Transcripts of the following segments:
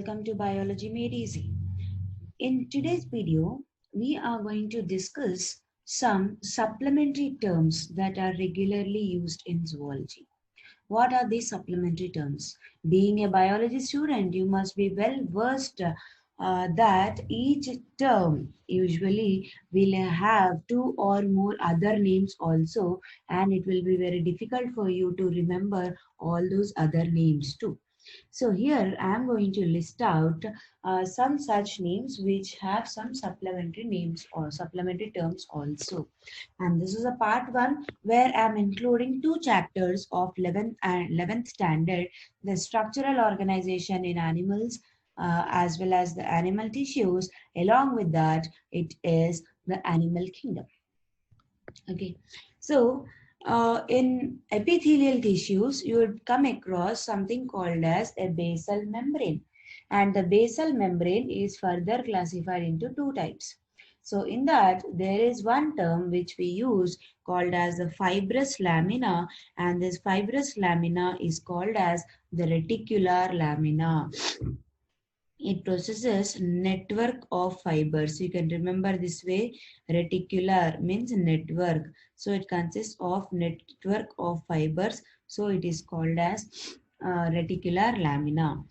welcome to Biology Made Easy. In today's video, we are going to discuss some supplementary terms that are regularly used in zoology. What are these supplementary terms? Being a biology student, you must be well versed that each term usually will have two or more other names also, and it will be very difficult for you to remember all those other names too. So here I am going to list out some such names which have some supplementary names or supplementary terms also. And this is a part 1 where I am including two chapters of 11th and 11th standard, the structural organization in animals as well as the animal tissues. Along with that, it is the animal kingdom. Okay, so in epithelial tissues, you would come across something called as a basal membrane. And the basal membrane is further classified into two types. So in that, there is one term which we use called as the fibrous lamina, and this fibrous lamina is called as the reticular lamina. It possesses network of fibers. You can remember this way. Reticular means network. So it consists of network of fibers. So it is called as reticular lamina.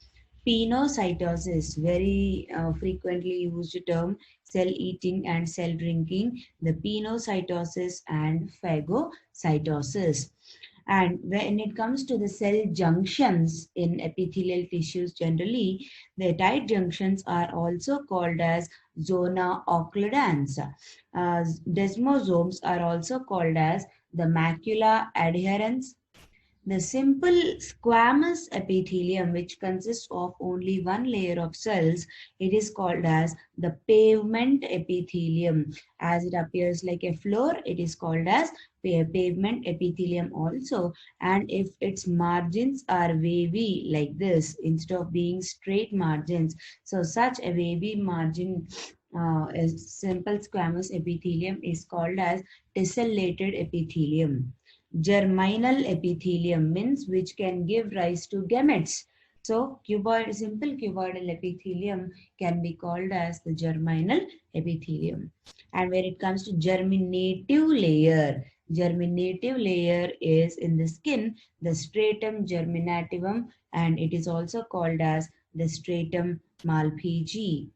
Pinocytosis, very frequently used term, cell eating and cell drinking, the pinocytosis and phagocytosis. And when it comes to the cell junctions in epithelial tissues generally, the tight junctions are also called as zona occludens. Desmosomes are also called as the macula adherens. The simple squamous epithelium, which consists of only one layer of cells, it is called as the pavement epithelium. As it appears like a floor, it is called as pavement epithelium also. And if its margins are wavy like this, instead of being straight margins, so such a wavy margin a simple squamous epithelium is called as tessellated epithelium. Germinal epithelium means which can give rise to gametes. So simple cuboidal epithelium can be called as the germinal epithelium. And when it comes to germinative layer is in the skin, the stratum germinativum, and it is also called as the stratum malpighi.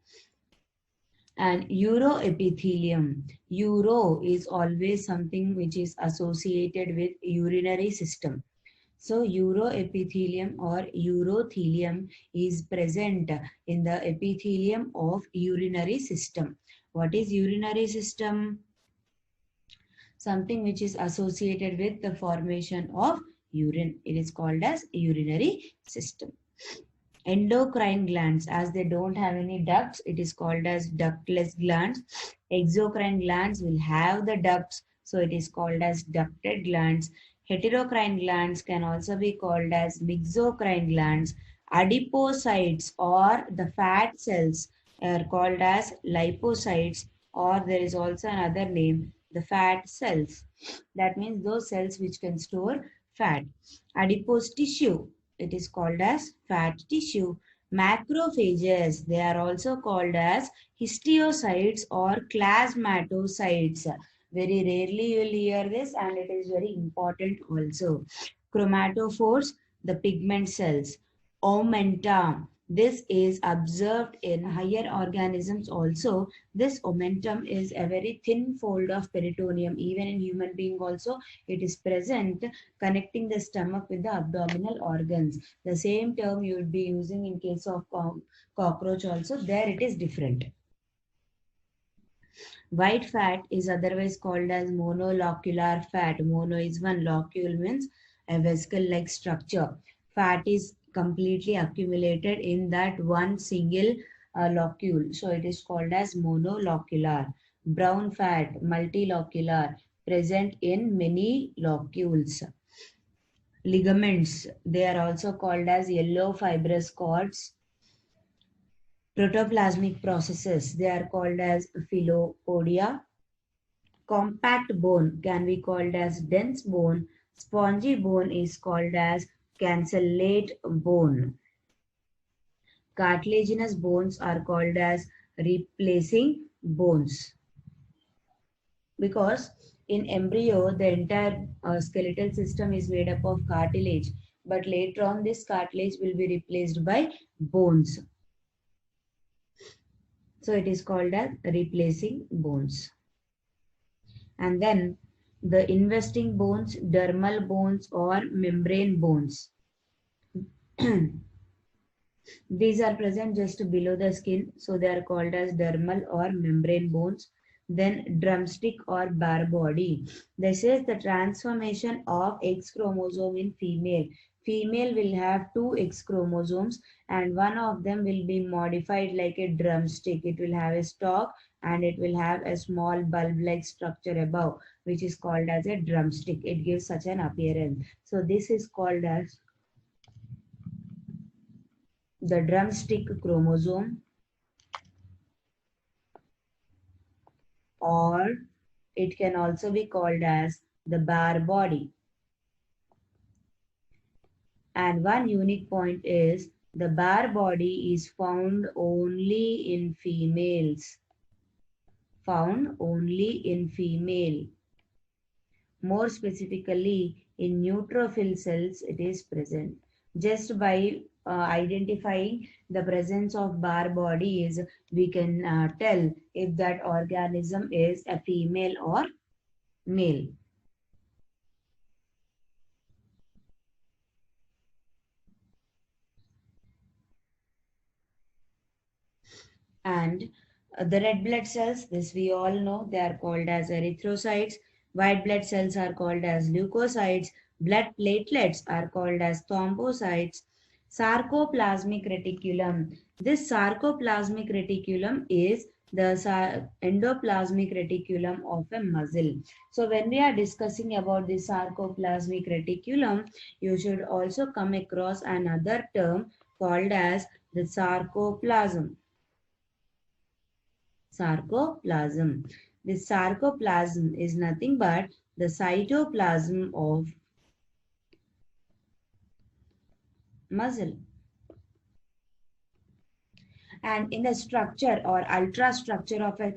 And uroepithelium. Uro is always something which is associated with urinary system. So uroepithelium or urothelium is present in the epithelium of urinary system. What is urinary system? Something which is associated with the formation of urine. It is called as urinary system. Endocrine glands, as they don't have any ducts, it is called as ductless glands. Exocrine glands will have the ducts, so it is called as ducted glands. Heterocrine glands can also be called as myxocrine glands. Adipocytes or the fat cells are called as lipocytes, or there is also another name, the fat cells. That means those cells which can store fat. Adipose tissue, it is called as fat tissue. Macrophages, they are also called as histiocytes or plasmatocytes. Very rarely you will hear this, and it is very important also. Chromatophores, the pigment cells. Omentum, this is observed in higher organisms also. This omentum is a very thin fold of peritoneum. Even in human being also, it is present, connecting the stomach with the abdominal organs. The same term you would be using in case of cockroach also. There it is different. White fat is otherwise called as monolocular fat. Mono is one, locule means a vesicle-like structure. Fat is completely accumulated in that one single locule. So it is called as monolocular. Brown fat, multilocular, present in many locules. Ligaments, they are also called as yellow fibrous cords. Protoplasmic processes, they are called as filopodia. Compact bone can be called as dense bone. Spongy bone is called as cancellate bone. Cartilaginous bones are called as replacing bones, because in embryo the entire skeletal system is made up of cartilage, but later on this cartilage will be replaced by bones. So it is called as replacing bones. And then the investing bones, dermal bones or membrane bones. These are present just below the skin, so they are called as dermal or membrane bones. Then drumstick or bare body. This is the transformation of X chromosome in female. Female will have two X chromosomes and one of them will be modified like a drumstick. It will have a stalk and it will have a small bulb-like structure above, which is called as a drumstick. It gives such an appearance. So this is called as the drumstick chromosome, or it can also be called as the bare body. And one unique point is the bare body is found only in females. Found only in female. More specifically, in neutrophil cells it is present. Just by identifying the presence of bare bodies, we can tell if that organism is a female or male. And the red blood cells, this we all know, they are called as erythrocytes. White blood cells are called as leukocytes. Blood platelets are called as thrombocytes. Sarcoplasmic reticulum. This sarcoplasmic reticulum is the endoplasmic reticulum of a muscle. So when we are discussing about the sarcoplasmic reticulum, you should also come across another term called as the sarcoplasm. Sarcoplasm. This sarcoplasm is nothing but the cytoplasm of muscle. And in the structure or ultrastructure of a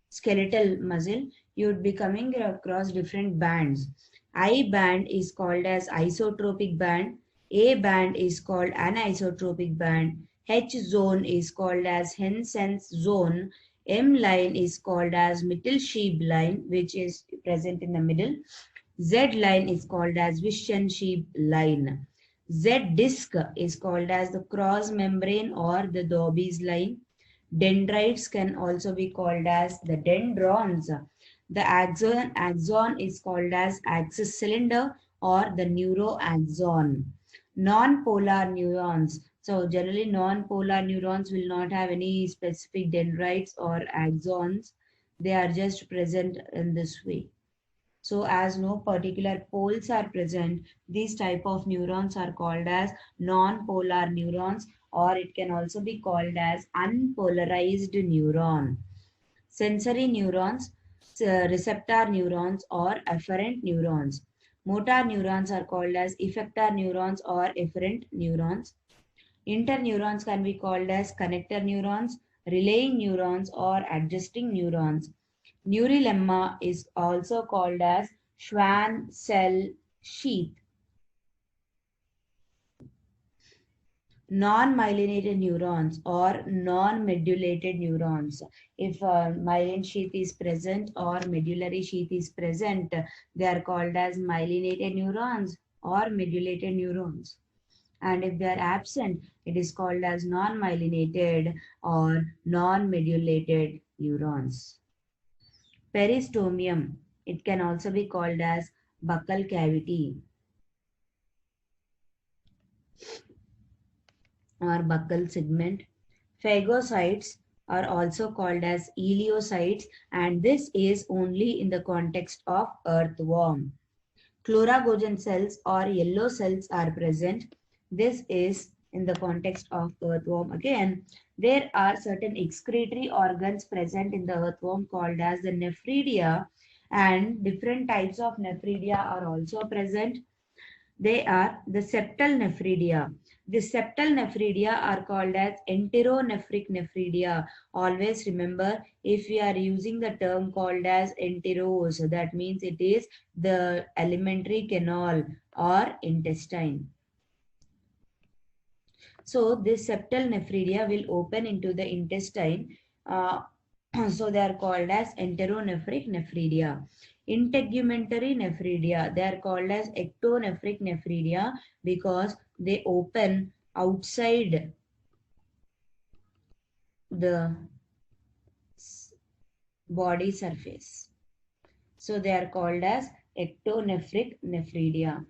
skeletal muscle, you would be coming across different bands. I band is called as isotropic band. A band is called anisotropic band. H zone is called as Hensen's zone. M line is called as Mittelschieb line, which is present in the middle. Z line is called as Wischenschieb line. Z disc is called as the cross membrane or the Dobbe's line. Dendrites can also be called as the dendrons. The axon is called as axis cylinder or the neuroaxon. Non-polar neurons. So generally non-polar neurons will not have any specific dendrites or axons. They are just present in this way. So as no particular poles are present, these type of neurons are called as non-polar neurons, or it can also be called as unpolarized neuron. Sensory neurons, receptor neurons or afferent neurons. Motor neurons are called as effector neurons or efferent neurons. Interneurons can be called as connector neurons, relaying neurons or adjusting neurons. Neurilemma is also called as Schwann cell sheath. Non-myelinated neurons or non-medullated neurons. If myelin sheath is present or medullary sheath is present, they are called as myelinated neurons or medullated neurons. And if they are absent, it is called as non-myelinated or non-medullated neurons. Peristomium, it can also be called as buccal cavity or buccal segment. Phagocytes are also called as ileocytes, and this is only in the context of earthworm. Chloragogen cells or yellow cells are present. This is in the context of earthworm. Again, there are certain excretory organs present in the earthworm called as the nephridia, and different types of nephridia are also present. They are the septal nephridia. The septal nephridia are called as enteronephric nephridia. Always remember, if we are using the term called as enteros, that means it is the alimentary canal or intestine. So this septal nephridia will open into the intestine. So they are called as enteronephric nephridia. Integumentary nephridia, they are called as ectonephric nephridia because they open outside the body surface. So they are called as ectonephric nephridia.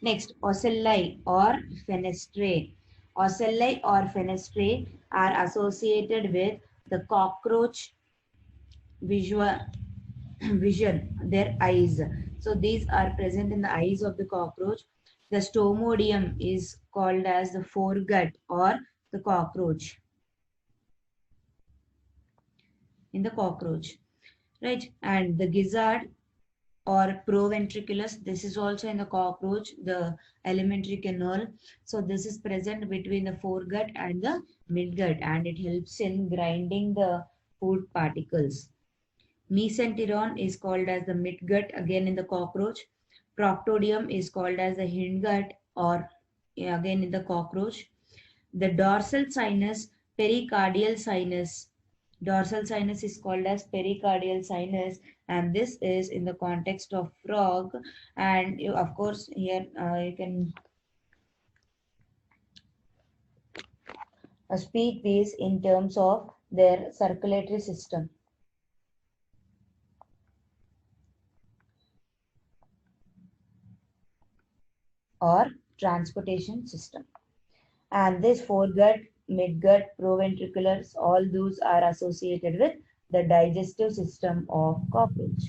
Next, ocelli or fenestrae. Ocelli or fenestrae are associated with the cockroach vision, their eyes. So these are present in the eyes of the cockroach. The stomodium is called as the foregut or the cockroach in the cockroach, right? And the gizzard or proventriculus, this is also in the cockroach, the alimentary canal. So this is present between the foregut and the midgut, and it helps in grinding the food particles. Mesenteron is called as the midgut again in the cockroach. Proctodium is called as the hindgut or again in the cockroach. The dorsal sinus, pericardial sinus. Dorsal sinus is called as pericardial sinus, and this is in the context of frog. And you, of course, here you can speak these in terms of their circulatory system. Or transportation system. And this foregut, midgut, proventriculars, all those are associated with the digestive system of cockroach.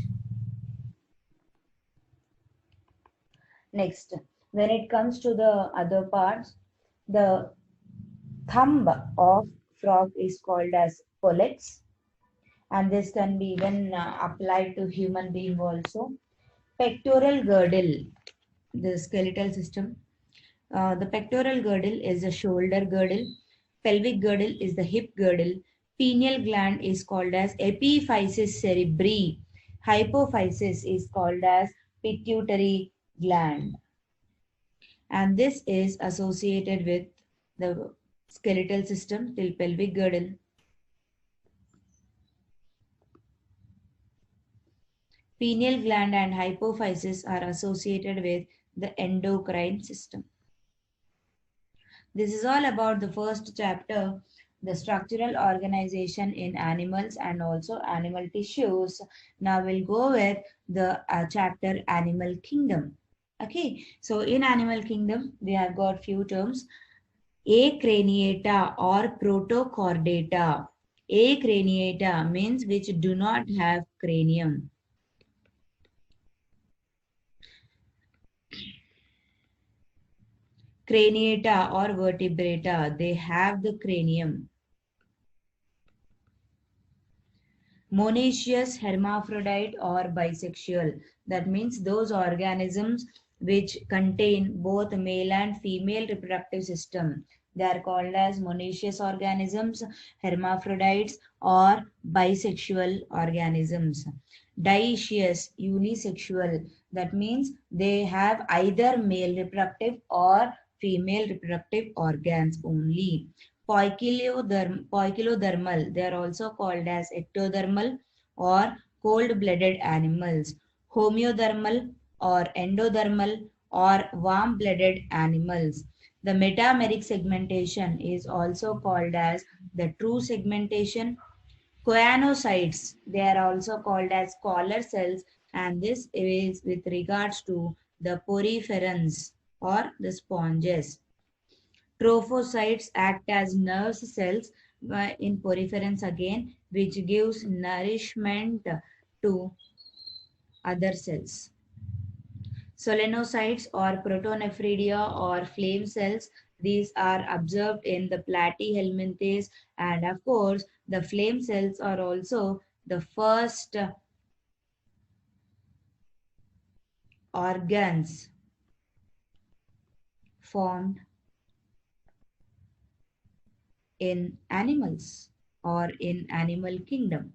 Next, when it comes to the other parts, the thumb of frog is called as pollex, and this can be even applied to human being also. Pectoral girdle, the skeletal system. The pectoral girdle is the shoulder girdle. Pelvic girdle is the hip girdle. Pineal gland is called as epiphysis cerebri. Hypophysis is called as pituitary gland. And this is associated with the skeletal system till pelvic girdle. Pineal gland and hypophysis are associated with the endocrine system. This is all about the first chapter, the structural organization in animals and also animal tissues. Now we'll go with the chapter Animal Kingdom. Okay, so in Animal Kingdom, we have got few terms. Acraniata or protochordata. Acraniata means which do not have cranium. Craniata or vertebrata, they have the cranium. Monoecious, hermaphrodite or bisexual. That means those organisms which contain both male and female reproductive system. They are called as monoecious organisms, hermaphrodites or bisexual organisms. Dioecious, unisexual. That means they have either male reproductive or female reproductive organs only. Poikilodermal, they are also called as ectodermal or cold-blooded animals. Homeothermal or endodermal or warm-blooded animals. The metameric segmentation is also called as the true segmentation. Choanocytes, they are also called as collar cells, and this is with regards to the poriferans or the sponges. Trophocytes act as nerve cells in poriferans again, which gives nourishment to other cells. Solenocytes or protonephridia or flame cells, these are observed in the platyhelminthes, and of course the flame cells are also the first organs found in animals or in animal kingdom.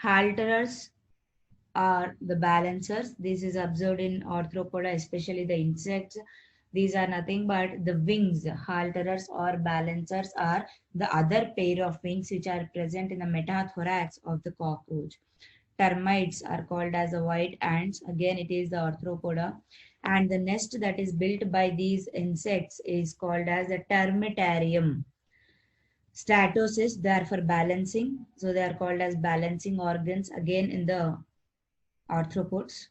Halterers are the balancers. This is observed in arthropoda, especially the insects. These are nothing but the wings. Halterers or balancers are the other pair of wings which are present in the metathorax of the cockroach. Termites are called as the white ants. Again, it is the arthropoda. And the nest that is built by these insects is called as a termitarium. Statocysts, they are for balancing. So they are called as balancing organs again in the arthropods.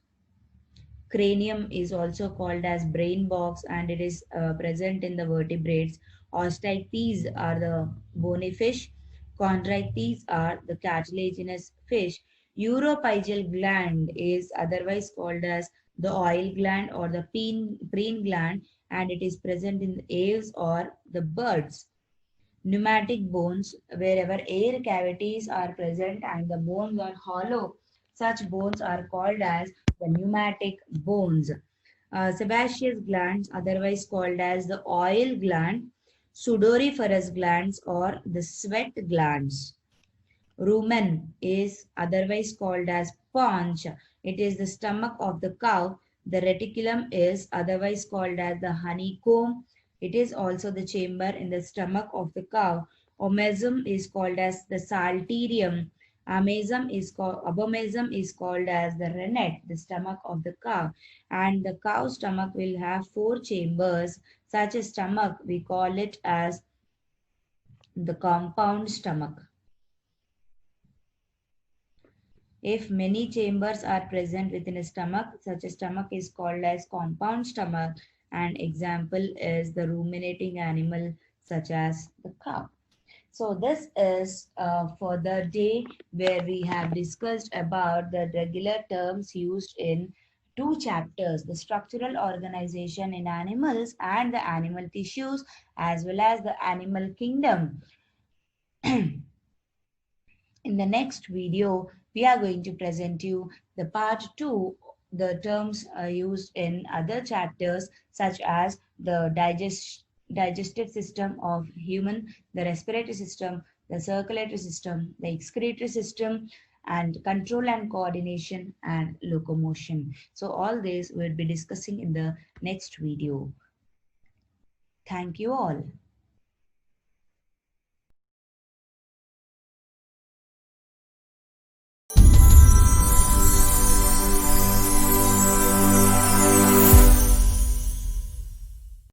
Cranium is also called as brain box and it is present in the vertebrates. Osteichthyes are the bony fish. Chondrichthyes are the cartilaginous fish. Uropygeal gland is otherwise called as the oil gland or the preen gland and it is present in the aves or the birds. Pneumatic bones, wherever air cavities are present and the bones are hollow, such bones are called as the pneumatic bones. Sebaceous glands, otherwise called as the oil gland, sudoriferous glands or the sweat glands. Rumen is otherwise called as paunch. It is the stomach of the cow. The reticulum is otherwise called as the honeycomb. It is also the chamber in the stomach of the cow. Omesum is called as the salterium. Abomasum is called as the rennet, the stomach of the cow. And the cow stomach will have 4 chambers. Such a stomach, we call it as the compound stomach. If many chambers are present within a stomach, such a stomach is called as compound stomach. An example is the ruminating animal such as the cow. So this is for the day where we have discussed about the regular terms used in 2 chapters, the structural organization in animals and the animal tissues as well as the animal kingdom. In the next video, we are going to present you the part 2, the terms used in other chapters such as the digestive system of human, the respiratory system, the circulatory system, the excretory system, and control and coordination and locomotion. So all this we'll be discussing in the next video. Thank you all.